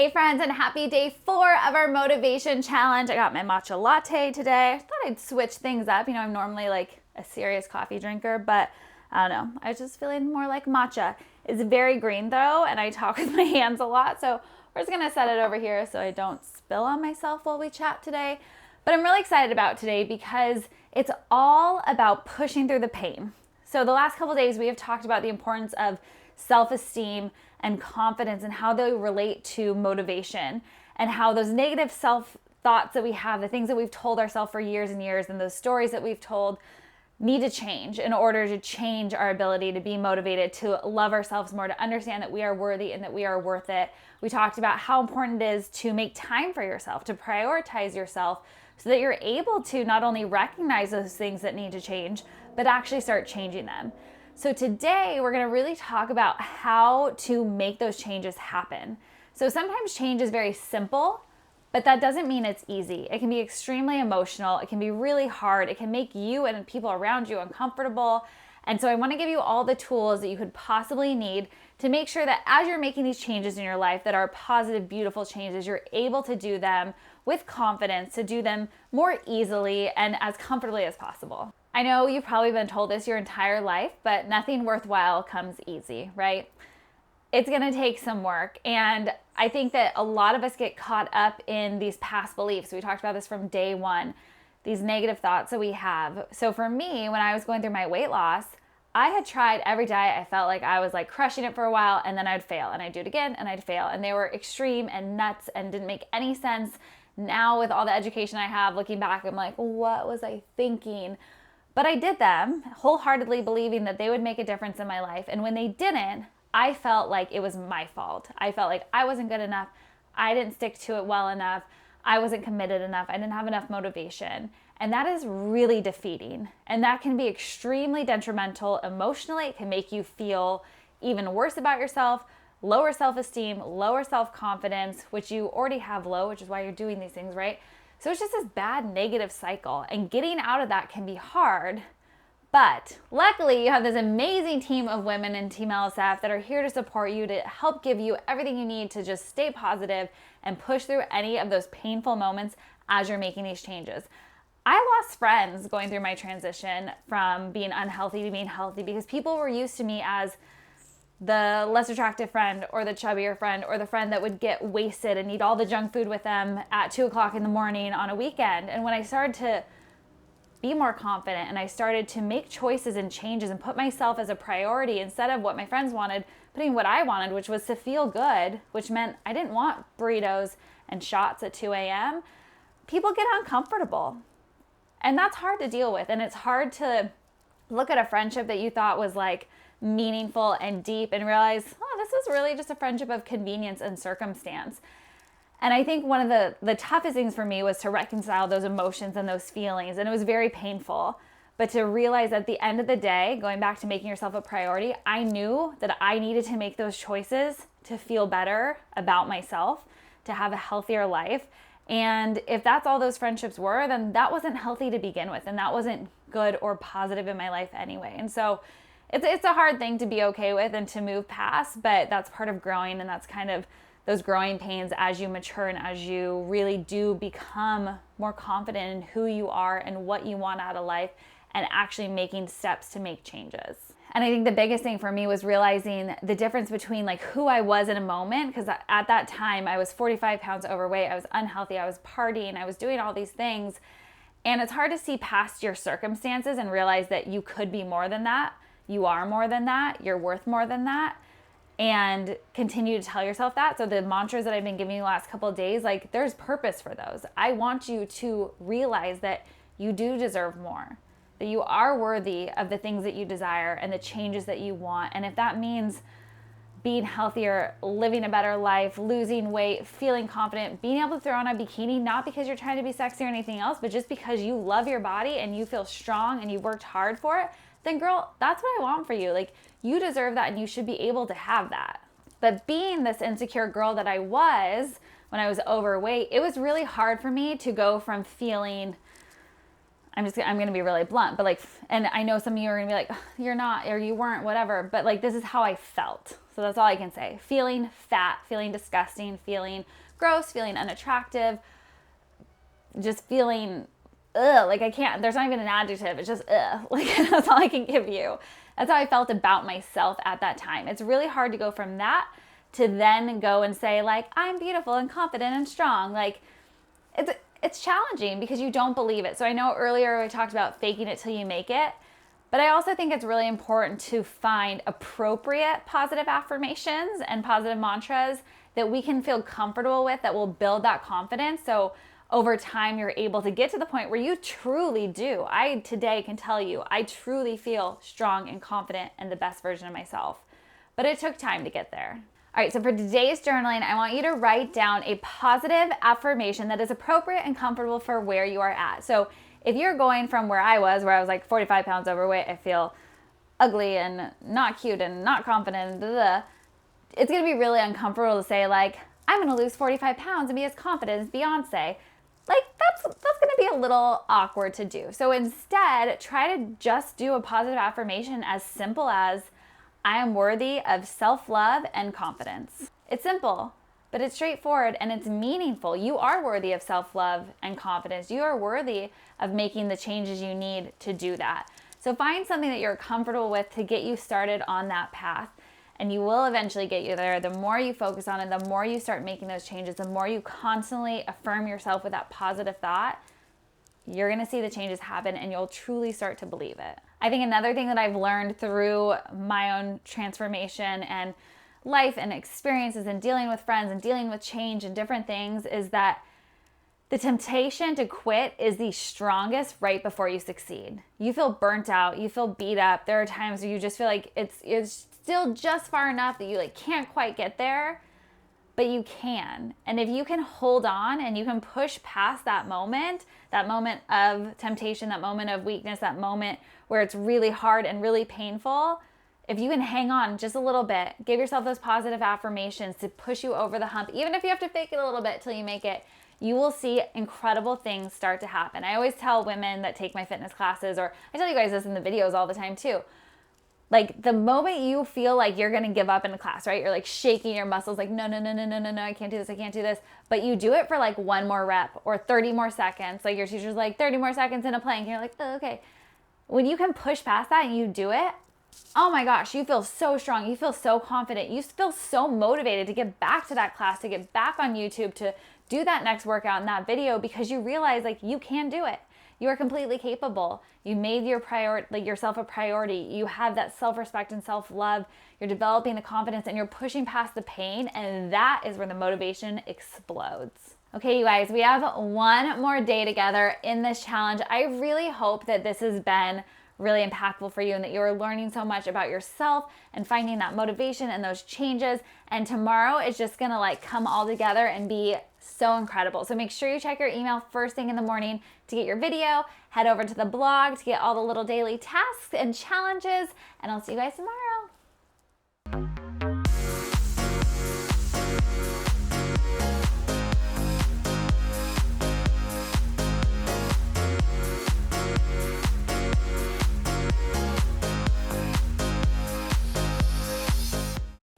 Hey friends, and happy day 4 of our motivation challenge. I got my matcha latte today. I thought I'd switch things up. I'm normally like a serious coffee drinker, but I don't know. I was just feeling more like matcha. It's very green though, and I talk with my hands a lot, so we're just gonna set it over here so I don't spill on myself while we chat today. But I'm really excited about today because it's all about pushing through the pain. So the last couple days we have talked about the importance of self-esteem and confidence and how they relate to motivation, and how those negative self-thoughts that we have, the things that we've told ourselves for years and years, and those stories that we've told need to change in order to change our ability to be motivated, to love ourselves more, to understand that we are worthy and that we are worth it. We talked about how important it is to make time for yourself, to prioritize yourself so that you're able to not only recognize those things that need to change, but actually start changing them. So today we're going to really talk about how to make those changes happen. So sometimes change is very simple, but that doesn't mean it's easy. It can be extremely emotional. It can be really hard. It can make you and people around you uncomfortable. And so I want to give you all the tools that you could possibly need to make sure that as you're making these changes in your life that are positive, beautiful changes, you're able to do them with confidence, to do them more easily and as comfortably as possible. I know you've probably been told this your entire life, but nothing worthwhile comes easy, right? It's gonna take some work. And I think that a lot of us get caught up in these past beliefs. We talked about this from day one, these negative thoughts that we have. So for me, when I was going through my weight loss, I had tried every diet. I felt like I was like crushing it for a while, and then I'd fail, and I'd do it again, and I'd fail. And they were extreme and nuts and didn't make any sense. Now with all the education I have, looking back, I'm like, what was I thinking? But I did them wholeheartedly believing that they would make a difference in my life. And when they didn't, I felt like it was my fault. I felt like I wasn't good enough. I didn't stick to it well enough. I wasn't committed enough. I didn't have enough motivation. And that is really defeating. And that can be extremely detrimental emotionally. It can make you feel even worse about yourself, lower self-esteem, lower self-confidence, which you already have low, which is why you're doing these things, right? So it's just this bad negative cycle, and getting out of that can be hard. But luckily, you have this amazing team of women in Team LSF that are here to support you, to help give you everything you need to just stay positive and push through any of those painful moments as you're making these changes. I lost friends going through my transition from being unhealthy to being healthy because people were used to me as the less attractive friend, or the chubbier friend, or the friend that would get wasted and eat all the junk food with them at 2:00 in the morning on a weekend. And when I started to be more confident and I started to make choices and changes and put myself as a priority instead of what my friends wanted, putting what I wanted, which was to feel good, which meant I didn't want burritos and shots at 2 a.m., people get uncomfortable. And that's hard to deal with. And it's hard to look at a friendship that you thought was like meaningful and deep and realize, oh, this is really just a friendship of convenience and circumstance. And I think one of the toughest things for me was to reconcile those emotions and those feelings. And it was very painful. But to realize at the end of the day, going back to making yourself a priority, I knew that I needed to make those choices to feel better about myself, to have a healthier life. And if that's all those friendships were, then that wasn't healthy to begin with. And that wasn't good or positive in my life anyway. And so it's a hard thing to be okay with and to move past, but that's part of growing, and that's kind of those growing pains as you mature and as you really do become more confident in who you are and what you want out of life, and actually making steps to make changes. And I think the biggest thing for me was realizing the difference between like who I was in a moment, because at that time I was 45 pounds overweight, I was unhealthy, I was partying, I was doing all these things. And it's hard to see past your circumstances and realize that you could be more than that. You are more than that. You're worth more than that. And continue to tell yourself that. So the mantras that I've been giving you the last couple of days, like there's purpose for those. I want you to realize that you do deserve more, that you are worthy of the things that you desire and the changes that you want. And if that means being healthier, living a better life, losing weight, feeling confident, being able to throw on a bikini, not because you're trying to be sexy or anything else, but just because you love your body and you feel strong and you worked hard for it, then girl, that's what I want for you. Like, you deserve that and you should be able to have that. But being this insecure girl that I was when I was overweight, it was really hard for me to go from feeling, I'm going to be really blunt, but like, and I know some of you are going to be like, you're not, or you weren't, whatever, but like, this is how I felt. So that's all I can say. Feeling fat, feeling disgusting, feeling gross, feeling unattractive, just feeling like I can't, there's not even an adjective, it's just like that's all I can give you. That's how I felt about myself at that time. It's really hard to go from that to then go and say like, I'm beautiful and confident and strong. Like it's challenging because you don't believe it. So I know earlier we talked about faking it till you make it, but I also think it's really important to find appropriate positive affirmations and positive mantras that we can feel comfortable with that will build that confidence. So over time, you're able to get to the point where you truly do. I today can tell you, I truly feel strong and confident and the best version of myself. But it took time to get there. All right, so for today's journaling, I want you to write down a positive affirmation that is appropriate and comfortable for where you are at. So if you're going from where I was like 45 pounds overweight, I feel ugly and not cute and not confident, blah, blah, blah, it's gonna be really uncomfortable to say like, I'm gonna lose 45 pounds and be as confident as Beyonce. Like that's gonna be a little awkward to do. So instead, try to just do a positive affirmation as simple as, I am worthy of self-love and confidence. It's simple, but it's straightforward and it's meaningful. You are worthy of self-love and confidence. You are worthy of making the changes you need to do that. So find something that you're comfortable with to get you started on that path. And you will eventually get you there. The more you focus on it, the more you start making those changes, the more you constantly affirm yourself with that positive thought, you're gonna see the changes happen and you'll truly start to believe it. I think another thing that I've learned through my own transformation and life and experiences and dealing with friends and dealing with change and different things is that the temptation to quit is the strongest right before you succeed. You feel burnt out, you feel beat up. There are times where you just feel like it's still just far enough that you like can't quite get there, but you can. And if you can hold on and you can push past that moment of temptation, that moment of weakness, that moment where it's really hard and really painful, if you can hang on just a little bit, give yourself those positive affirmations to push you over the hump, even if you have to fake it a little bit till you make it, you will see incredible things start to happen. I always tell women that take my fitness classes, or I tell you guys this in the videos all the time too, like the moment you feel like you're gonna give up in a class, right? You're like shaking your muscles like, no, I can't do this, I can't do this. But you do it for like one more rep or 30 more seconds. Like your teacher's like 30 more seconds in a plank and you're like, oh, okay. When you can push past that and you do it, oh my gosh, you feel so strong. You feel so confident. You feel so motivated to get back to that class, to get back on YouTube, to do that next workout in that video because you realize like you can do it. You are completely capable. You made your yourself a priority. You have that self-respect and self-love. You're developing the confidence and you're pushing past the pain, and that is where the motivation explodes. Okay, you guys, we have one more day together in this challenge. I really hope that this has been really impactful for you and that you're learning so much about yourself and finding that motivation and those changes. And tomorrow is just gonna like come all together and be so incredible. So make sure you check your email first thing in the morning to get your video. Head over to the blog to get all the little daily tasks and challenges, and I'll see you guys tomorrow.